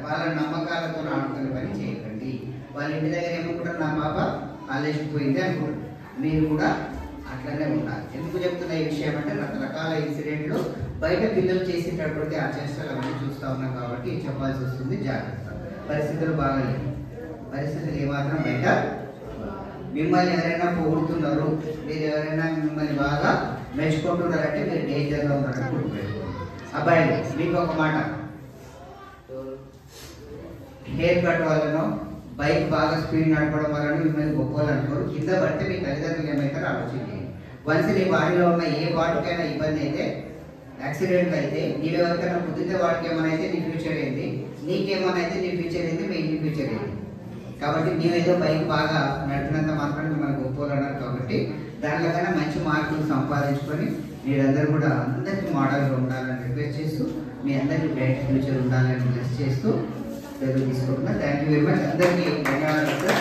వాళ్ళ నమ్మకాలతో ఆడుకునే పని చేయకండి. వాళ్ళ ఇంటి దగ్గర ఏమనుకుంటారు, నా పాప కాలేజీకి పోయింది అనుకుంటారు. మీరు కూడా అట్లనే ఉండాలి. ఎందుకు చెప్తున్న ఈ విషయం అంటే రకరకాల ఇన్సిడెంట్లు బయట పిల్లలు చేసేటటువంటి ఆ చేష్టలు అవన్నీ చూస్తూ ఉన్నాం కాబట్టి చెప్పాల్సి వస్తుంది. జాగ్రత్త. పరిస్థితులు బాగాలేదు. పరిస్థితులు ఏమాత్రం బయట మిమ్మల్ని ఎవరైనా పొగుడుతున్నారు, మీరు ఎవరైనా మిమ్మల్ని బాగా మెచ్చుకుంటున్నారంటే మీరు డేంజర్గా ఉన్నారని గుర్తుపెట్టుకోండి. అబ్బాయిలు మీకు ఒక మాట, హెయిర్ కట్ వల్లనో బైక్ బాగా స్పీడ్ నడపడం వలన మిమ్మల్ని గొప్పలు అనుకోరు. కింద పడితే మీ తల్లిదండ్రులు ఏమవుతారో ఆలోచించండి. వన్స్ నీ బాడీలో ఉన్న ఏ పార్ట్కైనా ఇబ్బంది అయితే, యాక్సిడెంట్ అయితే, నీవెవరికైనా కుదిరితే వాడికి ఏమైనా అయితే నీ ఫ్యూచర్ ఏంది, నీకేమైనా అయితే నీ ఫ్యూచర్ ఏంది, మీ ఇంటి ఫ్యూచర్ ఏంది. కాబట్టి నీవేదో బైక్ బాగా నడిపినంత మాత్రం మిమ్మల్ని గొప్పలు అన్నారు. కాబట్టి దాంట్లో కన్నా మంచి మార్కులు సంపాదించుకొని మీరందరూ కూడా అందరికీ మోడల్గా ఉండాలని రిక్వెస్ట్ చేస్తూ, మీ అందరికీ బ్రైట్ ఫ్యూచర్ ఉండాలని బ్లెస్ చేస్తూ తెలుగు తీసుకుంటున్నా. Thank you very much. అందరికీ ధన్యవాదాలు.